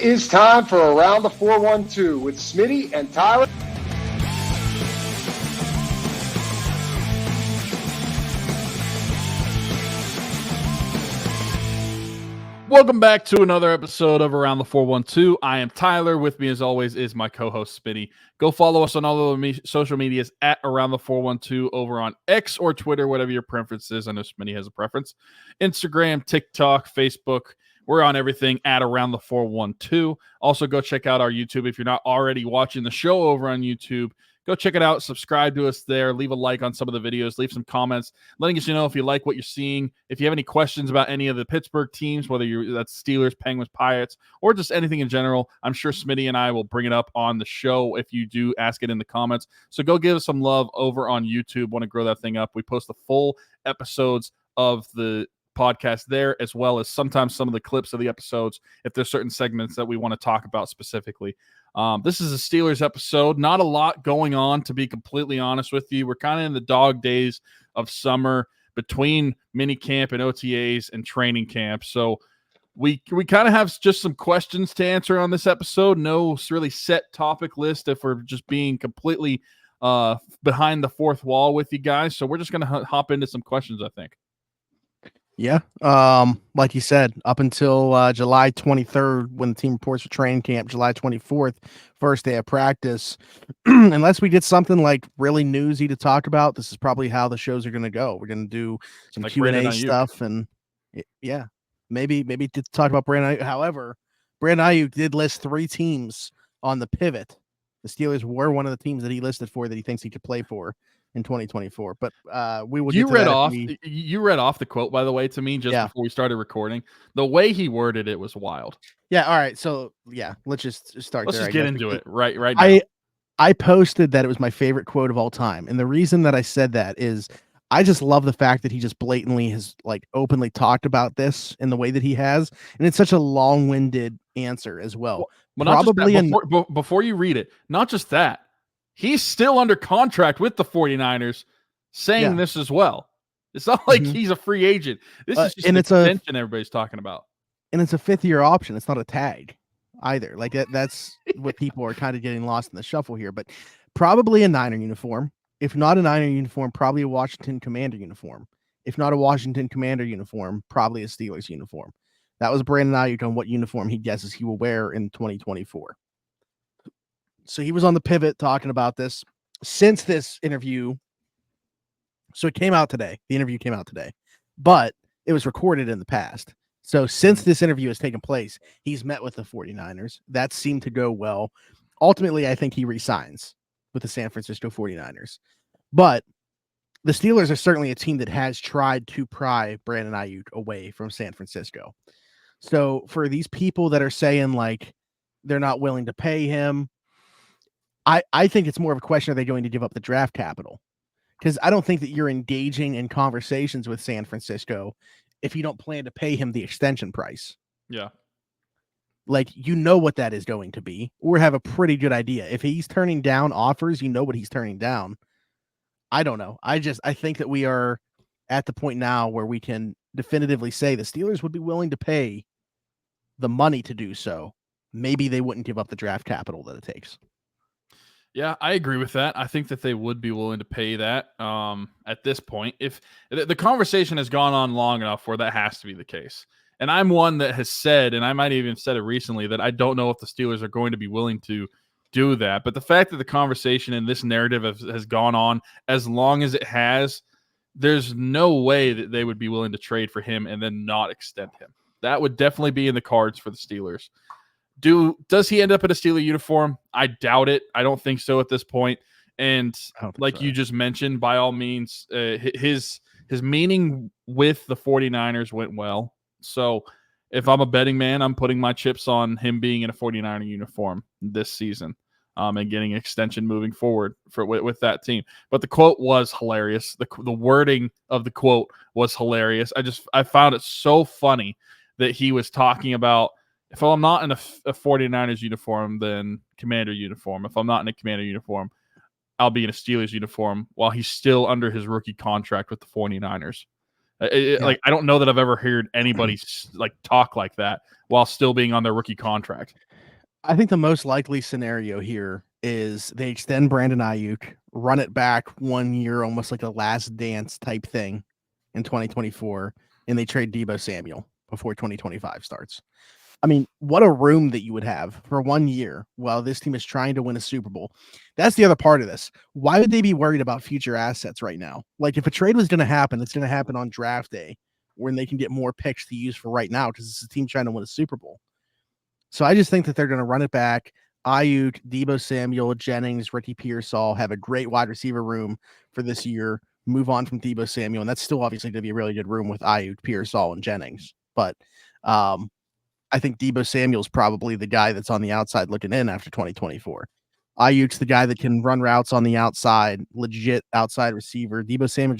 is time for Around the 412 with Smitty and Tyler. Welcome back to another episode of Around the 412. I am Tyler. With me, as always, is my co-host, Smitty. Go follow us on all of the social medias at Around the 412 over on X or Twitter, whatever your preference is. I know Smitty has a preference. Instagram, TikTok, Facebook. We're on everything at Around the 412. Also, go check out our YouTube. If you're not already watching the show over on YouTube, go check it out. Subscribe to us there. Leave a like on some of the videos. Leave some comments, letting us know if you like what you're seeing. If you have any questions about any of the Pittsburgh teams, whether that's Steelers, Penguins, Pirates, or just anything in general, I'm sure Smitty and I will bring it up on the show if you do ask it in the comments. So go give us some love over on YouTube. Want to grow that thing up. We post the full episodes of the podcast there, as well as sometimes some of the clips of the episodes if there's certain segments that we want to talk about specifically. This is a Steelers episode. Not a lot going on, to be completely honest with you. We're kind of in the dog days of summer between mini camp and OTAs and training camp. So we kind of have just some questions to answer on this episode. No really set topic list if we're just being completely behind the fourth wall with you guys. So we're just going to hop into some questions, I think. Yeah. Like you said, up until July 23rd, when the team reports for training camp, July 24th, first day of practice, unless we get something like really newsy to talk about, this is probably how the shows are going to go. We're going to do some like Q&A stuff, and yeah, maybe to talk about Brandon Aiyuk. However, Brandon Aiyuk did list 3 teams on the pivot. The Steelers were one of the teams that he listed for that he thinks he could play for in 2024, but we will. You read off the quote, by the way, to me just before we started recording. The way he worded it was wild. Yeah. All right. So yeah, let's just start. Let's there, just get into it right now. I posted that it was my favorite quote of all time, and the reason that I said that is I just love the fact that he just blatantly has like openly talked about this in the way that he has, and it's such a long-winded answer as well. Probably before you read it, not just that. He's still under contract with the 49ers saying this as well. It's not like he's a free agent. This is just an extension everybody's talking about. And it's a 5th-year option. It's not a tag either. Like that's what people are kind of getting lost in the shuffle here. But probably a Niner uniform. If not a Niner uniform, probably a Washington Commander uniform. If not a Washington Commander uniform, probably a Steelers uniform. That was Brandon Aiyuk on what uniform he guesses he will wear in 2024. So he was on the pivot talking about this since this interview. So it came out today. The interview came out today, but it was recorded in the past. So since this interview has taken place, he's met with the 49ers. That seemed to go well. Ultimately, I think he resigns with the San Francisco 49ers. But the Steelers are certainly a team that has tried to pry Brandon Aiyuk away from San Francisco. So for these people that are saying like they're not willing to pay him, I think it's more of a question, are they going to give up the draft capital? Because I don't think that you're engaging in conversations with San Francisco if you don't plan to pay him the extension price. Yeah. Like, you know what that is going to be, or have a pretty good idea. If he's turning down offers, you know what he's turning down. I don't know. I think that we are at the point now where we can definitively say the Steelers would be willing to pay the money to do so. Maybe they wouldn't give up the draft capital that it takes. Yeah, I agree with that. I think that they would be willing to pay that at this point. If the conversation has gone on long enough where that has to be the case. And I'm one that has said, and I might have even said it recently, that I don't know if the Steelers are going to be willing to do that. But the fact that the conversation and this narrative has gone on as long as it has, there's no way that they would be willing to trade for him and then not extend him. That would definitely be in the cards for the Steelers. Does he end up in a Steeler uniform? I doubt it. I don't think so at this point. And like you just mentioned, by all means, his meeting with the 49ers went well. So if I'm a betting man, I'm putting my chips on him being in a 49er uniform this season and getting an extension moving forward with that team. But the quote was hilarious. The wording of the quote was hilarious. I found it so funny that he was talking about, if I'm not in a 49ers uniform, then Commander uniform. If I'm not in a Commander uniform, I'll be in a Steelers uniform while he's still under his rookie contract with the 49ers. Like, I don't know that I've ever heard anybody like talk like that while still being on their rookie contract. I think the most likely scenario here is they extend Brandon Aiyuk, run it back 1 year, almost like a last dance type thing in 2024, and they trade Deebo Samuel before 2025 starts. I mean, what a room that you would have for 1 year while this team is trying to win a Super Bowl. That's the other part of this. Why would they be worried about future assets right now? Like, if a trade was going to happen, it's going to happen on draft day when they can get more picks to use for right now because it's a team trying to win a Super Bowl. So I just think that they're going to run it back. Aiyuk, Deebo Samuel, Jennings, Ricky Pearsall have a great wide receiver room for this year. Move on from Deebo Samuel, and that's still obviously going to be a really good room with Aiyuk, Pearsall, and Jennings. But I think Deebo Samuel's probably the guy that's on the outside looking in after 2024. Aiyuk's the guy that can run routes on the outside, legit outside receiver. Deebo Samuel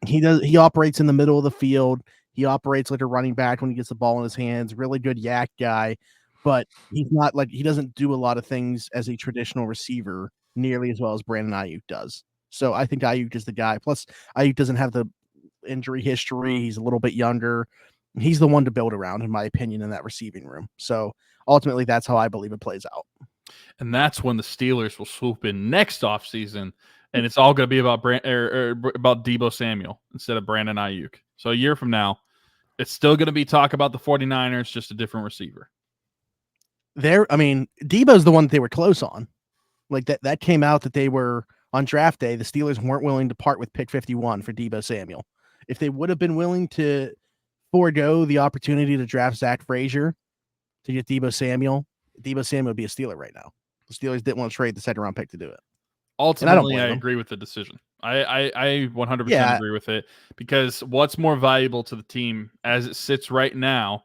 he operates in the middle of the field. He operates like a running back when he gets the ball in his hands. Really good yak guy, but he's not like he doesn't do a lot of things as a traditional receiver nearly as well as Brandon Aiyuk does. So I think Aiyuk is the guy. Plus, Aiyuk doesn't have the injury history. He's a little bit younger. He's the one to build around, in my opinion, in that receiving room. So ultimately, that's how I believe it plays out. And that's when the Steelers will swoop in next offseason, and it's all going to be about about Deebo Samuel instead of Brandon Aiyuk. So a year from now, it's still going to be talk about the 49ers, just a different receiver. Deebo's the one that they were close on. Like that came out that they were on draft day. The Steelers weren't willing to part with pick 51 for Deebo Samuel. If they would have been willing to forego the opportunity to draft Zach Frazier to get Deebo Samuel would be a Steeler right now. The Steelers didn't want to trade the second round pick to do it. Ultimately, I agree with the decision. I 100% agree with it, because what's more valuable to the team as it sits right now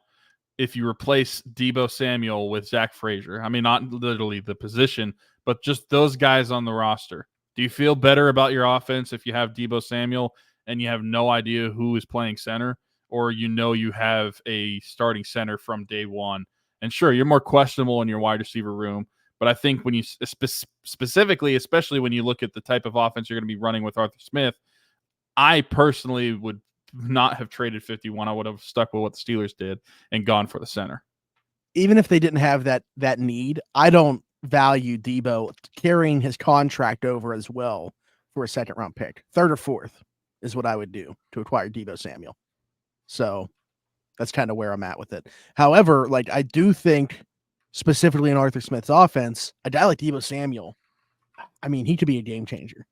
if you replace Deebo Samuel with Zach Frazier? I mean, not literally the position, but just those guys on the roster. Do you feel better about your offense if you have Deebo Samuel and you have no idea who is playing center, or you have a starting center from day one? And sure, you're more questionable in your wide receiver room, but I think when you specifically, especially when you look at the type of offense you're going to be running with Arthur Smith, I personally would not have traded 51. I would have stuck with what the Steelers did and gone for the center. Even if they didn't have that need, I don't value Deebo carrying his contract over as well for a second round pick. Third or fourth is what I would do to acquire Deebo Samuel. So that's kind of where I'm at with it. However, like, I do think specifically in Arthur Smith's offense, a guy like Deebo Samuel, I mean, he could be a game changer.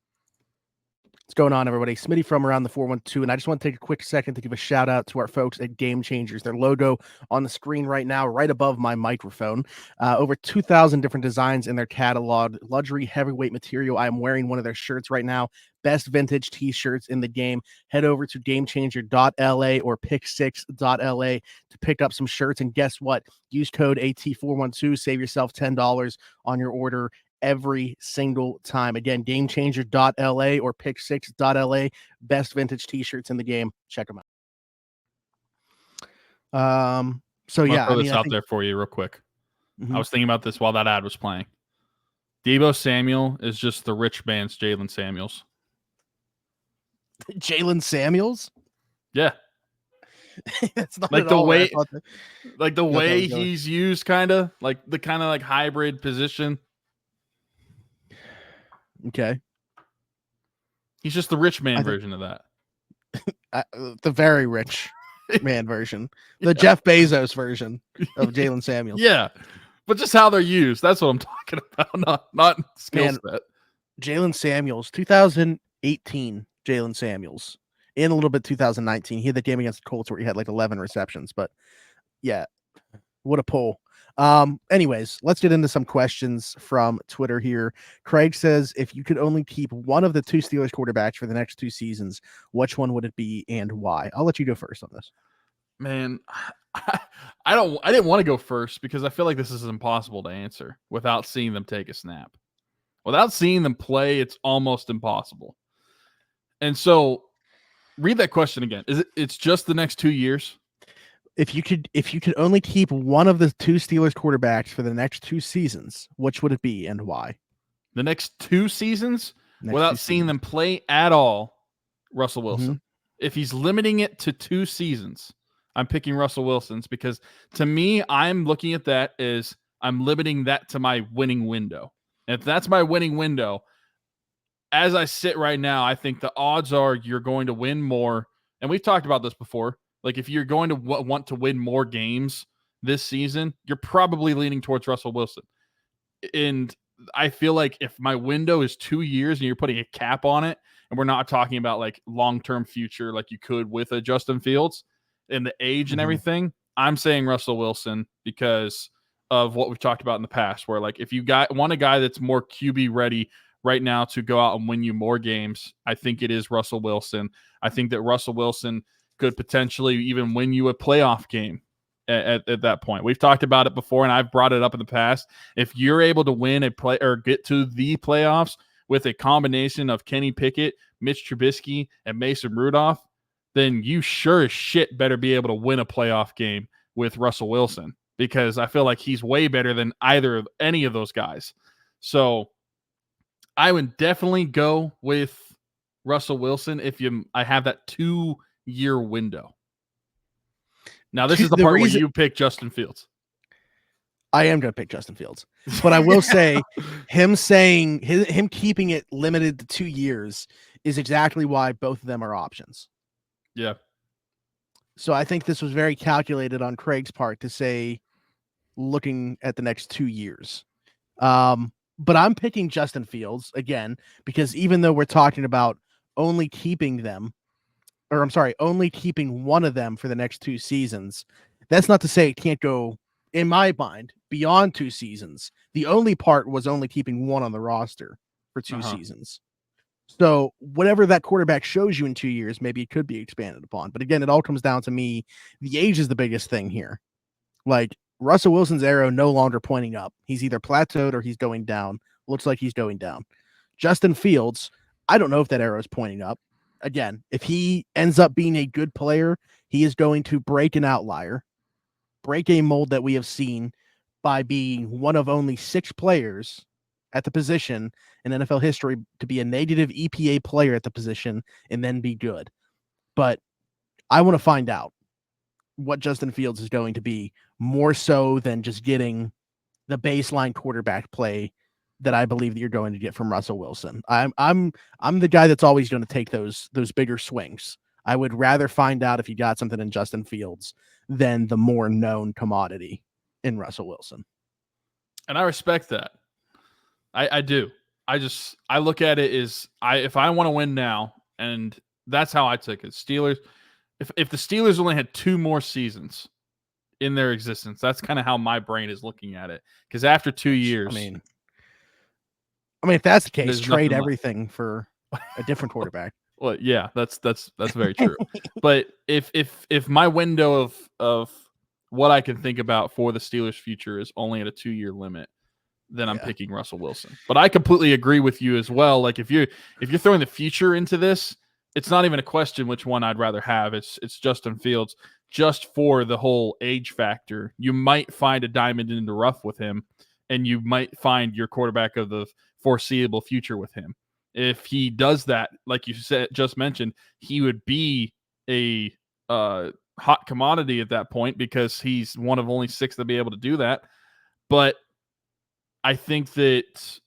What's going on, everybody? Smitty from Around the 412, and I just want to take a quick second to give a shout out to our folks at Game Changers. Their logo on the screen right now, right above my microphone. Over 2,000 different designs in their catalog. Luxury heavyweight material. I am wearing one of their shirts right now. Best vintage t-shirts in the game. Head over to gamechanger.la or pick6.la to pick up some shirts. And guess what? Use code AT412. Save yourself $10 on your order every single time. Again, gamechanger.la or pick6.la. Best vintage t-shirts in the game. Check them out. So yeah, I'll throw this out there for you real quick. Mm-hmm. I was thinking about this while that ad was playing. Deebo Samuel is just the rich man's Jalen Samuels. Jalen Samuels? Yeah. That's not like at the all way, like the way he's used, kind of like hybrid position. Okay. He's just the rich man version of that. The very rich man version. The Jeff Bezos version of Jalen Samuels. Yeah. But just how they're used. That's what I'm talking about. Not skill set. Jalen Samuels, 2018 Jalen Samuels. In a little bit 2019. He had the game against the Colts where he had like 11 receptions. But yeah, what a pull. Anyways, let's get into some questions from Twitter here. Craig says, if you could only keep one of the two Steelers quarterbacks for the next 2 seasons, which one would it be and why? I'll let you go first on this. Man, I didn't want to go first because I feel like this is impossible to answer without seeing them take a snap. Without seeing them play, it's almost impossible. And so read that question again. It's just the next 2 years? If you could only keep one of the 2 Steelers quarterbacks for the next 2 seasons, which would it be and why? The next 2 seasons without seeing them play at all, Russell Wilson. Mm-hmm. If he's limiting it to 2 seasons, I'm picking Russell Wilson's because to me, I'm looking at that as I'm limiting that to my winning window. And if that's my winning window, as I sit right now, I think the odds are you're going to win more. And we've talked about this before. Like, if you're going to want to win more games this season, you're probably leaning towards Russell Wilson. And I feel like if my window is 2 years and you're putting a cap on it, and we're not talking about like long-term future like you could with a Justin Fields and the age and everything, I'm saying Russell Wilson because of what we've talked about in the past, where like if you want a guy that's more QB ready right now to go out and win you more games, I think it is Russell Wilson. I think that Russell Wilson could potentially even win you a playoff game at that point. We've talked about it before, and I've brought it up in the past. If you're able to win a play or get to the playoffs with a combination of Kenny Pickett, Mitch Trubisky, and Mason Rudolph, then you sure as shit better be able to win a playoff game with Russell Wilson, because I feel like he's way better than any of those guys. So I would definitely go with Russell Wilson if I have that 2-year window. Now, this is the part where you pick Justin Fields. I am going to pick Justin Fields, but I will say him keeping it limited to 2 years is exactly why both of them are options. Yeah. So I think this was very calculated on Craig's part to say, looking at the next 2 years. But I'm picking Justin Fields again, because even though we're talking about only keeping one of them for the next 2 seasons, that's not to say it can't go, in my mind, beyond 2 seasons. The only part was only keeping one on the roster for 2 seasons. So whatever that quarterback shows you in 2 years, maybe it could be expanded upon. But again, it all comes down to me. The age is the biggest thing here. Like, Russell Wilson's arrow no longer pointing up. He's either plateaued or he's going down. Looks like he's going down. Justin Fields, I don't know if that arrow is pointing up. Again, if he ends up being a good player, he is going to break an outlier, break a mold that we have seen by being one of only 6 players at the position in NFL history to be a negative EPA player at the position and then be good. But I want to find out what Justin Fields is going to be, more so than just getting the baseline quarterback play that I believe that you're going to get from Russell Wilson. I'm the guy that's always going to take those bigger swings. I would rather find out if you got something in Justin Fields than the more known commodity in Russell Wilson. And I respect that. I do. I look at it as if I want to win now, and that's how I took it. Steelers. If the Steelers only had 2 more seasons in their existence, that's kind of how my brain is looking at it. Because after 2 years, I mean, if that's the case, trade everything for a different quarterback. Well, yeah, that's very true. But if my window of what I can think about for the Steelers' future is only at a 2-year limit, then I'm picking Russell Wilson. But I completely agree with you as well. Like, if you're throwing the future into this, it's not even a question which one I'd rather have. It's Justin Fields, just for the whole age factor. You might find a diamond in the rough with him, and you might find your quarterback of the foreseeable future with him. If he does that, like you just mentioned, he would be a hot commodity at that point, because he's one of only 6 to be able to do that. But I think that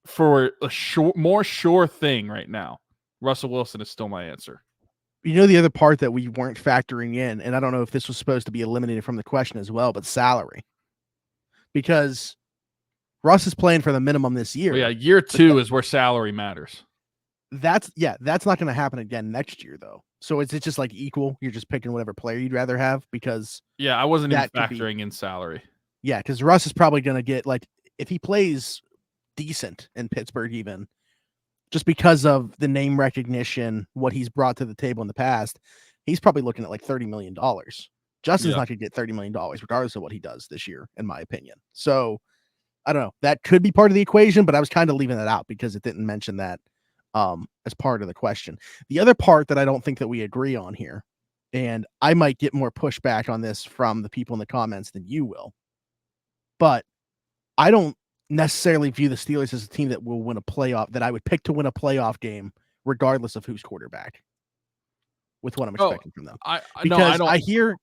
for a more sure thing right now, Russell Wilson is still my answer. You know, the other part that we weren't factoring in, and I don't know if this was supposed to be eliminated from the question as well, but salary. Because Russ is playing for the minimum this year. Well, yeah, year 2 is where salary matters. That's not going to happen again next year, though. So it's just like equal. You're just picking whatever player you'd rather have, because I wasn't even factoring in salary. Yeah, because Russ is probably going to get, like, if he plays decent in Pittsburgh, even just because of the name recognition, what he's brought to the table in the past, he's probably looking at like $30 million. Justin's not going to get $30 million regardless of what he does this year, in my opinion. So I don't know. That could be part of the equation, but I was kind of leaving that out because it didn't mention that as part of the question. The other part that I don't think that we agree on here, and I might get more pushback on this from the people in the comments than you will, but I don't necessarily view the Steelers as a team that will win a playoff, that I would pick to win a playoff game regardless of who's quarterback, with what I'm expecting from them. I hear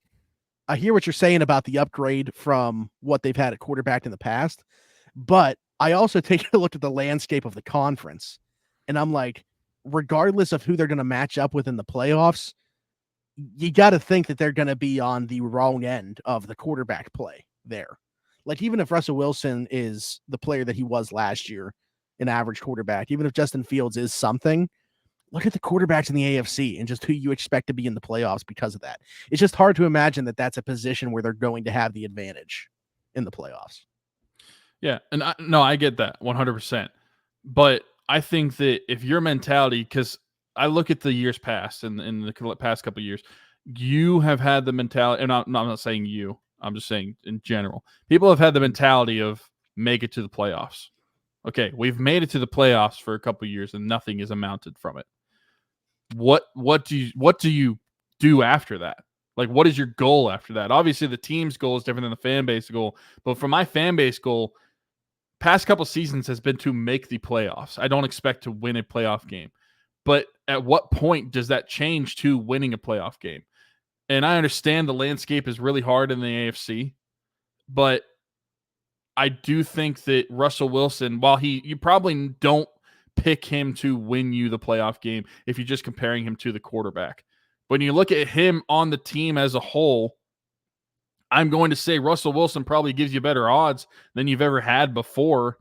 I hear what you're saying about the upgrade from what they've had at quarterback in the past, but I also take a look at the landscape of the conference, and I'm like, regardless of who they're going to match up with in the playoffs, you got to think that they're going to be on the wrong end of the quarterback play there. Like, even if Russell Wilson is the player that he was last year, an average quarterback, even if Justin Fields is something, look at the quarterbacks in the AFC and just who you expect to be in the playoffs because of that. It's just hard to imagine that that's a position where they're going to have the advantage in the playoffs. Yeah, and I get that 100%. But I think that if your mentality, because I look at the years past and in the past couple of years, you have had the mentality, and I'm not saying you, I'm just saying in general, people have had the mentality of make it to the playoffs. Okay, we've made it to the playoffs for a couple of years and nothing is amounted from it. What do you do after that? Like, what is your goal after that? Obviously, the team's goal is different than the fan base goal, but for my fan base goal, past couple seasons has been to make the playoffs. I don't expect to win a playoff game, but at what point does that change to winning a playoff game? And I understand the landscape is really hard in the AFC, but I do think that Russell Wilson, while you probably don't pick him to win you the playoff game if you're just comparing him to the quarterback. When you look at him on the team as a whole, I'm going to say Russell Wilson probably gives you better odds than you've ever had before,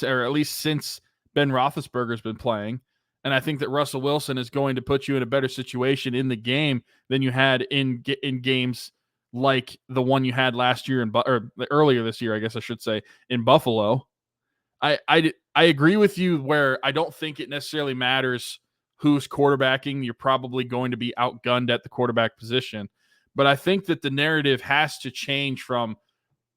or at least since Ben Roethlisberger's been playing. And I think that Russell Wilson is going to put you in a better situation in the game than you had in games like the one you had last year or earlier this year, I guess I should say, in Buffalo. I agree with you where I don't think it necessarily matters who's quarterbacking. You're probably going to be outgunned at the quarterback position. But I think that the narrative has to change from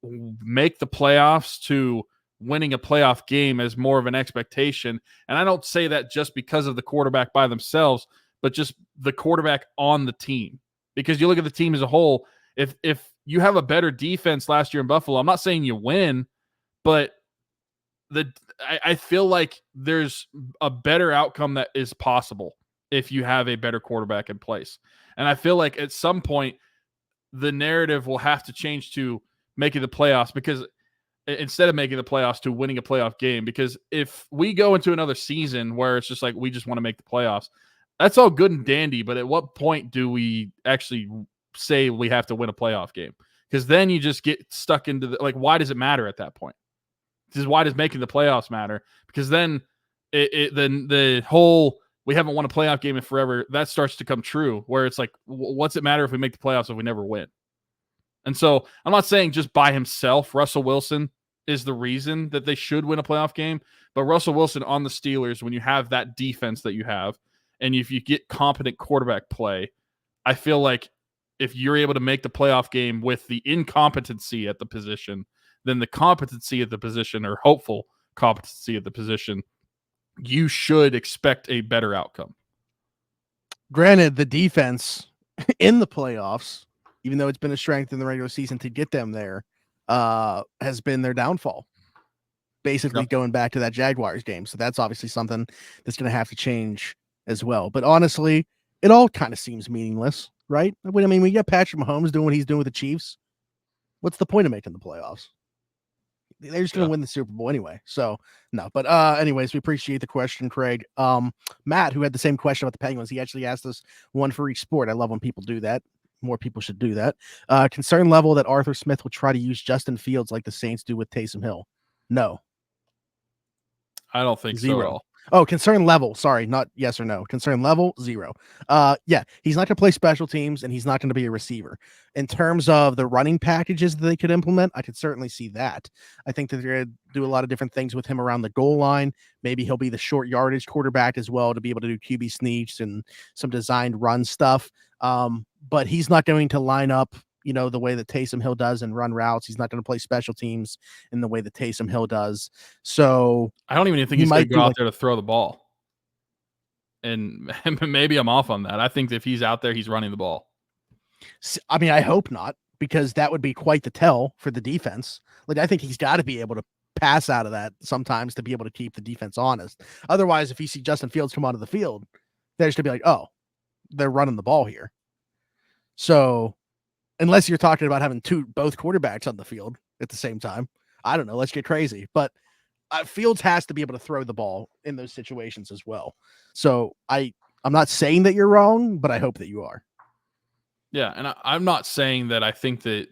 make the playoffs to winning a playoff game as more of an expectation. And I don't say that just because of the quarterback by themselves, but just the quarterback on the team. Because you look at the team as a whole, if you have a better defense last year in Buffalo, I'm not saying you win, but I feel like there's a better outcome that is possible if you have a better quarterback in place. And I feel like at some point, the narrative will have to change to making the playoffs, because instead of making the playoffs to winning a playoff game, because if we go into another season where it's just like, we just want to make the playoffs, that's all good and dandy. But at what point do we actually say we have to win a playoff game? Because then you just get stuck into why does it matter at that point? This is why does making the playoffs matter? Because then then the whole we haven't won a playoff game in forever, that starts to come true, where it's like, what's it matter if we make the playoffs if we never win? And so I'm not saying just by himself, Russell Wilson is the reason that they should win a playoff game, but Russell Wilson on the Steelers, when you have that defense that you have, and if you get competent quarterback play, I feel like if you're able to make the playoff game with the incompetency at the position, then the competency at the position, or hopeful competency at the position, you should expect a better outcome. Granted, the defense in the playoffs, even though it's been a strength in the regular season to get them there, has been their downfall. Basically, going back to that Jaguars game. So that's obviously something that's going to have to change as well. But honestly, it all kind of seems meaningless, right? I mean, we got Patrick Mahomes doing what he's doing with the Chiefs. What's the point of making the playoffs? They're just going to win the Super Bowl anyway. So no, but anyways, we appreciate the question, Craig. Matt, who had the same question about the Penguins, he actually asked us one for each sport. I love when people do that. More people should do that. Concern level that Arthur Smith will try to use Justin Fields like the Saints do with Taysom Hill. No. I don't think Zero. so at all. Oh, concern level. Sorry, not yes or no. Concern level, 0. Yeah, he's not going to play special teams, and he's not going to be a receiver. In terms of the running packages that they could implement, I could certainly see that. I think that they're going to do a lot of different things with him around the goal line. Maybe he'll be the short yardage quarterback as well, to be able to do QB sneaks and some designed run stuff. But he's not going to line up, the way that Taysom Hill does and run routes. He's not going to play special teams in the way that Taysom Hill does. So I don't even think he's going to go out there to throw the ball. And maybe I'm off on that. I think if he's out there, he's running the ball. I mean, I hope not, because that would be quite the tell for the defense. I think he's got to be able to pass out of that sometimes to be able to keep the defense honest. Otherwise, if you see Justin Fields come onto the field, they're just going to be like, oh, they're running the ball here. So unless you're talking about having both quarterbacks on the field at the same time. I don't know. Let's get crazy. But Fields has to be able to throw the ball in those situations as well. So I'm not saying that you're wrong, but I hope that you are. Yeah, and I'm not saying that I think that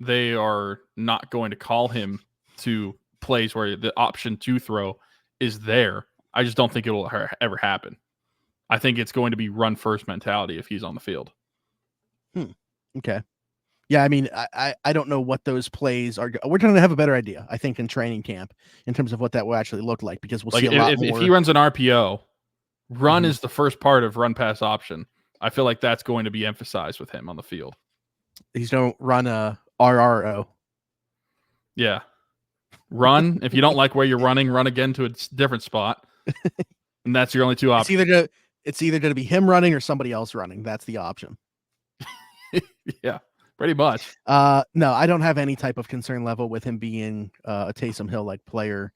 they are not going to call him to plays where the option to throw is there. I just don't think it will ever happen. I think it's going to be run first mentality if he's on the field. Okay. Yeah, I mean, I don't know what those plays are. We're going to have a better idea, I think, in training camp in terms of what that will actually look like, because we'll see a lot more. If he runs an RPO, run is the first part of run pass option. I feel like that's going to be emphasized with him on the field. He's don't run a RRO. Yeah. Run. If you don't like where you're running, run again to a different spot. And that's your only two options. It's either going to be him running or somebody else running. That's the option. Yeah, pretty much. No, I don't have any type of concern level with him being a Taysom Hill like player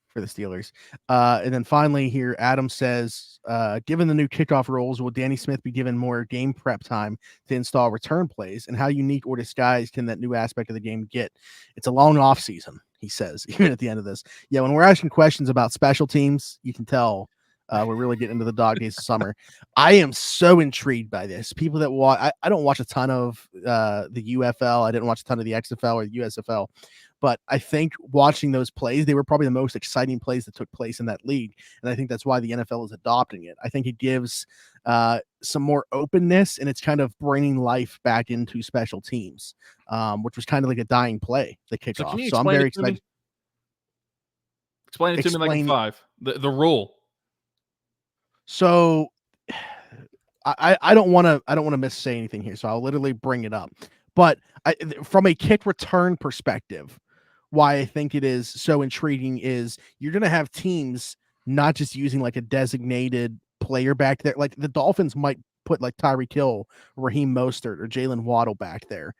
for the Steelers. And then finally here, Adam says, given the new kickoff rules, will Danny Smith be given more game prep time to install return plays? And how unique or disguised can that new aspect of the game get? It's a long off season, he says, even at the end of this. Yeah, when we're asking questions about special teams, you can tell we're really getting into the dog days of summer. I am so intrigued by this. People that watch, I don't watch a ton of the UFL. I didn't watch a ton of the XFL or the USFL. But I think watching those plays, they were probably the most exciting plays that took place in that league. And I think that's why the NFL is adopting it. I think it gives some more openness, and it's kind of bringing life back into special teams, which was kind of like a dying play, the kickoff. So I'm very excited. Explain it to me like in 5. The rule. So I don't want to missay anything here. So I'll literally bring it up. But from a kick return perspective, why I think it is so intriguing is you're going to have teams not just using like a designated player back there. Like the Dolphins might put like Tyreek Hill, Raheem Mostert, or Jalen Waddle back there.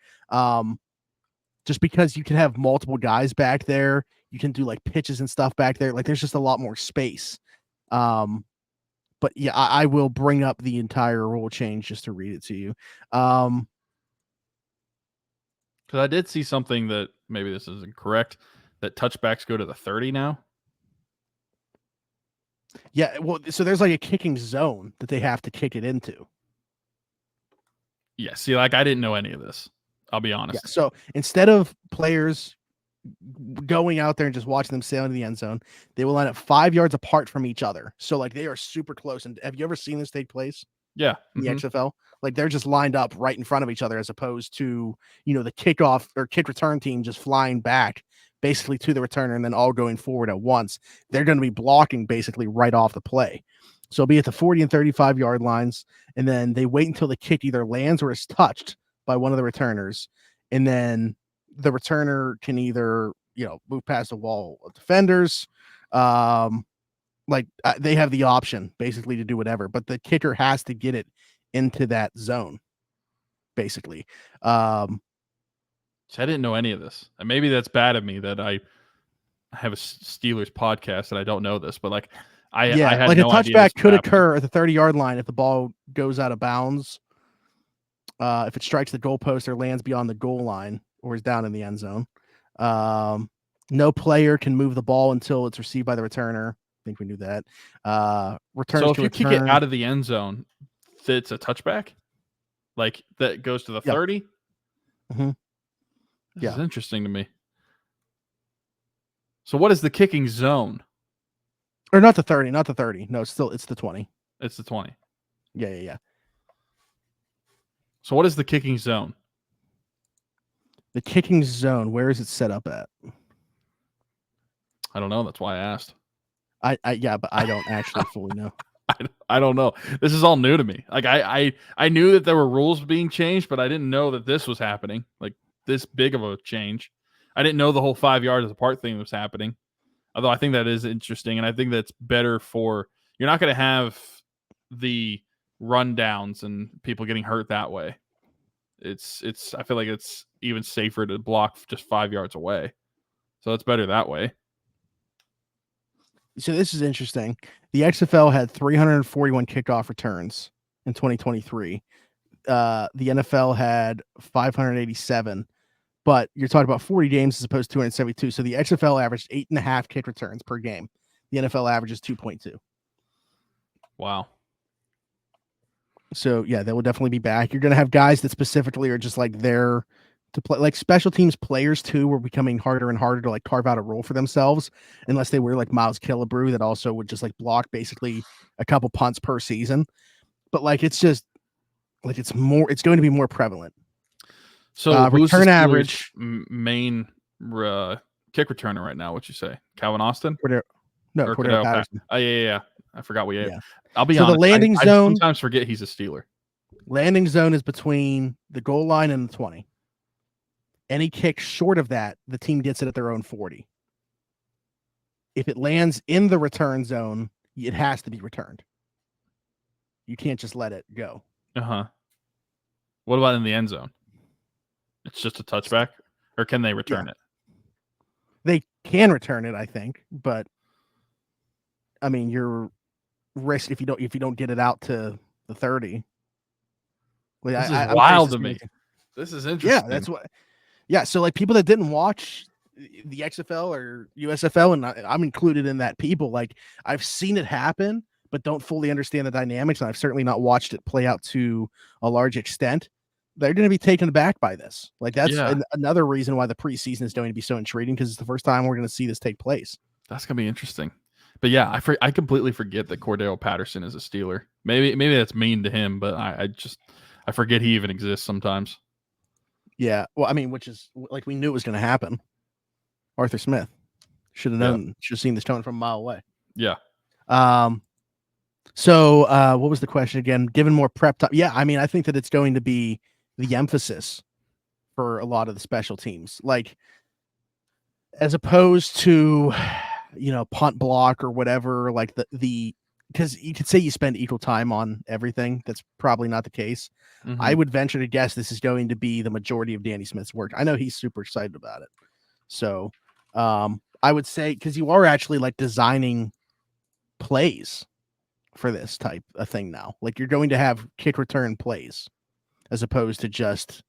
Just because you can have multiple guys back there. You can do like pitches and stuff back there. Like there's just a lot more space. But yeah, I will bring up the entire rule change just to read it to you. Because I did see something that maybe this isn't correct, that touchbacks go to the 30 now. Yeah, well, so there's like a kicking zone that they have to kick it into. Yeah, see, like I didn't know any of this. I'll be honest. Yeah, so instead of players going out there and just watching them sail into the end zone, they will line up 5 yards apart from each other. So like they are super close. And have you ever seen this take place? Yeah. In the XFL? Like they're just lined up right in front of each other, as opposed to, you know, the kickoff or kick return team just flying back basically to the returner and then all going forward at once. They're going to be blocking basically right off the play. So it'll be at the 40 and 35 yard lines. And then they wait until the kick either lands or is touched by one of the returners. And then the returner can either, you know, move past a wall of defenders. They have the option basically to do whatever, but the kicker has to get it into that zone, basically. So I didn't know any of this, and maybe that's bad of me that I have a Steelers podcast and I don't know this, but like I had like no a touchback could occur at the 30-yard line if the ball goes out of bounds, if it strikes the goalpost or lands beyond the goal line or is down in the end zone. No player can move the ball until it's received by the returner. I think we knew that. Returns so if to you return. kick it out of the end zone, it's a touchback? Like that goes to the 30? Mm-hmm. This is interesting to me. So what is the kicking zone? Or not the 30, not the 30. No, it's the 20. It's the 20. Yeah. So what is the kicking zone? The kicking zone, where is it set up at? I don't know. That's why I asked. But I don't actually fully know. I don't know. This is all new to me. Like I knew that there were rules being changed, but I didn't know that this was happening. Like this big of a change. I didn't know the whole 5 yards apart thing was happening. Although I think that is interesting, and I think that's better for you're not going to have the rundowns and people getting hurt that way. It's I feel like it's even safer to block just 5 yards away. So it's better that way. So this is interesting. The XFL had 341 kickoff returns in 2023. the NFL had 587, but you're talking about 40 games as opposed to 272. So the XFL averaged 8.5 kick returns per game. The NFL average is 2.2. Wow. So yeah, they will definitely be back. You're going to have guys that specifically are just like there to play, like special teams players too, were becoming harder and harder to like carve out a role for themselves, unless they were like Miles Killebrew that also would just like block basically a couple punts per season. But like it's just like it's going to be more prevalent. So who's return the average main kick returner right now? What you say, Calvin Austin? Cordero Patterson. Oh yeah. I forgot we had. Yeah. I'll be honest. The landing zone. I sometimes forget he's a Steeler. Landing zone is between the goal line and the 20. Any kick short of that, the team gets it at their own 40. If it lands in the return zone, it has to be returned. You can't just let it go. What about in the end zone? It's just a touchback, or can they return it? They can return it, I think, but I mean, you're risk if you don't get it out to the 30. Like, this is wild to me. This is interesting. Yeah, that's what. Yeah, so like people that didn't watch the XFL or USFL, and I'm included in that. People like I've seen it happen, but don't fully understand the dynamics, and I've certainly not watched it play out to a large extent. They're going to be taken aback by this. Like that's another reason why the preseason is going to be so intriguing, because it's the first time we're going to see this take place. That's going to be interesting. But yeah, I completely forget that Cordero Patterson is a Steeler. Maybe that's mean to him, but I forget he even exists sometimes. Yeah, well, I mean, which is like we knew it was going to happen. Arthur Smith should have known. Should have seen this coming from a mile away. Yeah. So what was the question again? Given more prep time, yeah. I mean, I think that it's going to be the emphasis for a lot of the special teams, like as opposed to punt block or whatever. Like the because you could say you spend equal time on everything. That's probably not the case. Mm-hmm. I would venture to guess this is going to be the majority of Danny Smith's work. I know he's super excited about it. So I would say, because you are actually like designing plays for this type of thing now. Like you're going to have kick return plays as opposed to just,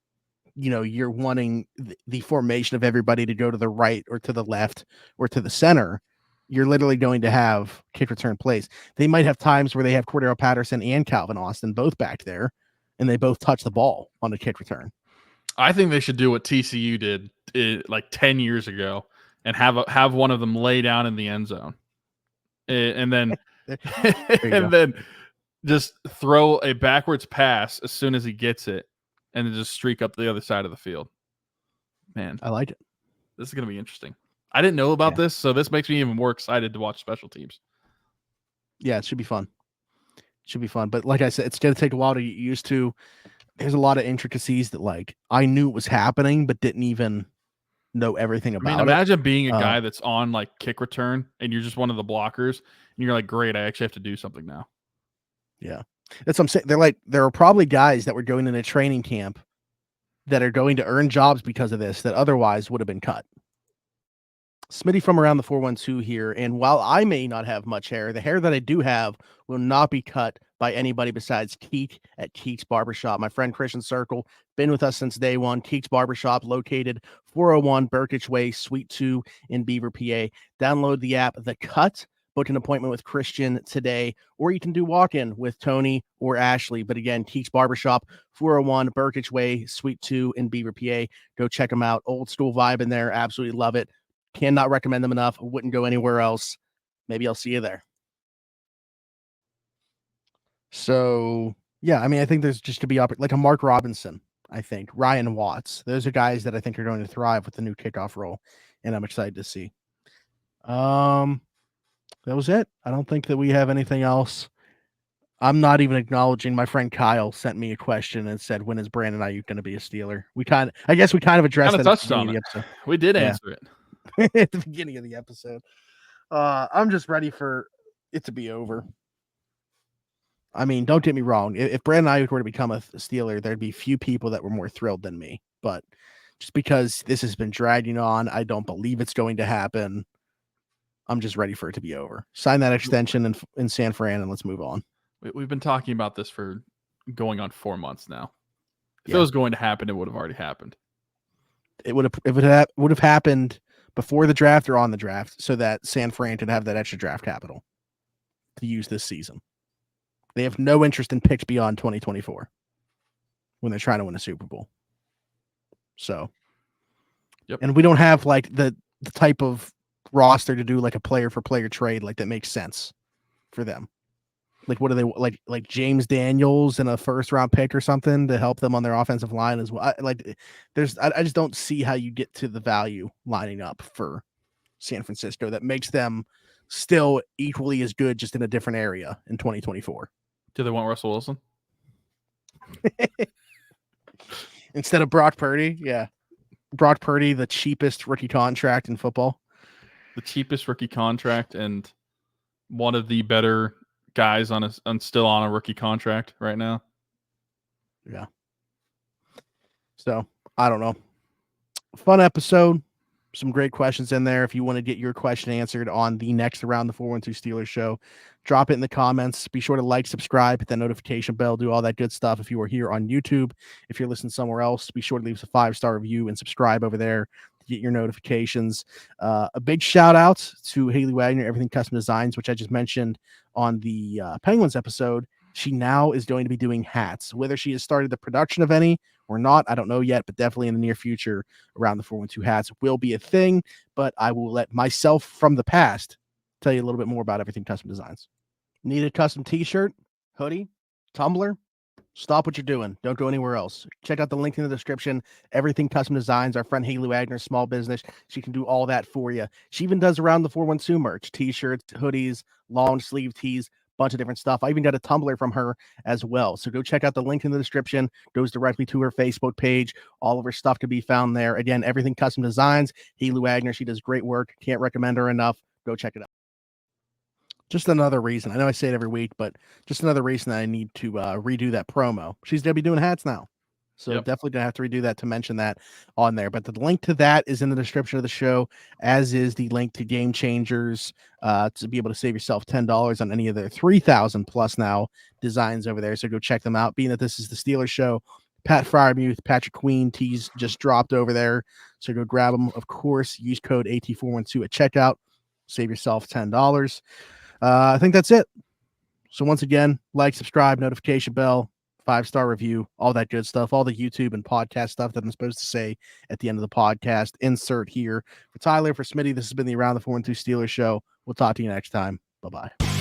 you're wanting the formation of everybody to go to the right or to the left or to the center. You're literally going to have kick return plays. They might have times where they have Cordero Patterson and Calvin Austin both back there, and they both touch the ball on a kick return. I think they should do what TCU did like 10 years ago and have one of them lay down in the end zone, and then then just throw a backwards pass as soon as he gets it, and then just streak up the other side of the field. Man, I like it. This is going to be interesting. I didn't know about this, so this makes me even more excited to watch special teams. Yeah, it should be fun. But like I said, it's going to take a while to get used to. There's a lot of intricacies that like I knew it was happening, but didn't even know everything about it. Imagine being a guy that's on like kick return and you're just one of the blockers and you're like, great, I actually have to do something now. Yeah. That's what I'm saying. There are probably guys that were going in a training camp that are going to earn jobs because of this that otherwise would have been cut. Smitty from around the 412 here. And while I may not have much hair, the hair that I do have will not be cut by anybody besides Keek at Keek's Barbershop. My friend Christian Circle, been with us since day one. Keek's Barbershop, located 401 Burkitch Way, Suite 2 in Beaver, PA. Download the app, The Cut. Book an appointment with Christian today, or you can do walk-in with Tony or Ashley. But again, Keek's Barbershop, 401 Burkitch Way, Suite 2 in Beaver, PA. Go check them out. Old school vibe in there. Absolutely love it. Cannot recommend them enough. Wouldn't go anywhere else. Maybe I'll see you there. So, yeah, I mean, I think there's just to be like a Mark Robinson, I think. Ryan Watts. Those are guys that I think are going to thrive with the new kickoff role, and I'm excited to see. That was it. I don't think that we have anything else. I'm not even acknowledging my friend Kyle sent me a question and said, when is Brandon Aiyuk going to be a Steeler? I guess we kind of addressed that touched on it. We did answer it. At the beginning of the episode. I'm just ready for it to be over. I mean, don't get me wrong. If Brandon Aiyuk were to become a Steeler, there'd be few people that were more thrilled than me. But just because this has been dragging on, I don't believe it's going to happen. I'm just ready for it to be over. Sign that extension in San Fran and let's move on. We've been talking about this for going on 4 months now. If it was going to happen, it would have already happened. It would have happened before the draft or on the draft, so that San Fran could have that extra draft capital to use this season. They have no interest in picks beyond 2024 when they're trying to win a Super Bowl. So, and we don't have like the type of roster to do like a player for player trade like that makes sense for them. Like, what do they like James Daniels and a first round pick or something to help them on their offensive line as well? I just don't see how you get to the value lining up for San Francisco that makes them still equally as good, just in a different area in 2024. Do they want Russell Wilson instead of Brock Purdy? Yeah, Brock Purdy, the cheapest rookie contract in football. The cheapest rookie contract and one of the better guys still on a rookie contract right now. Yeah. So I don't know. Fun episode. Some great questions in there. If you want to get your question answered on the next Around the 412 Steelers show, drop it in the comments. Be sure to like, subscribe, hit that notification bell, do all that good stuff. If you are here on YouTube, if you're listening somewhere else, be sure to leave us a 5-star review and subscribe over there to get your notifications. A big shout out to Haley Wagner, Everything Custom Designs, which I just mentioned on the Penguins episode. She now is going to be doing hats. Whether she has started the production of any or not, I don't know yet, but definitely in the near future, Around the 412 hats will be a thing. But I will let myself from the past tell you a little bit more about Everything Custom Designs. Need a custom t-shirt, hoodie, tumbler? Stop what you're doing. Don't go anywhere else. Check out the link in the description. Everything Custom Designs, our friend Haley Wagner, small business. She can do all that for you. She even does Around the 412 merch, t-shirts, hoodies, long sleeve tees, bunch of different stuff. I even got a tumbler from her as well. So go check out the link in the description. Goes directly to her Facebook page. All of her stuff can be found there. Again, Everything Custom Designs. Haley Wagner. She does great work. Can't recommend her enough. Go check it out. Just another reason. I know I say it every week, but just another reason that I need to redo that promo. She's going to be doing hats now. So definitely going to have to redo that to mention that on there. But the link to that is in the description of the show, as is the link to Game Changers to be able to save yourself $10 on any of their 3,000 plus now designs over there. So go check them out. Being that this is the Steelers show, Pat Fryermuth, Patrick Queen tees just dropped over there. So go grab them. Of course, use code AT412 at checkout. Save yourself $10. I think that's it. So once again, like, subscribe, notification bell, 5-star review, all that good stuff, all the YouTube and podcast stuff that I'm supposed to say at the end of the podcast. Insert here. For Tyler, for Smitty, this has been the Around the 412 Steelers show. We'll talk to you next time. Bye-bye.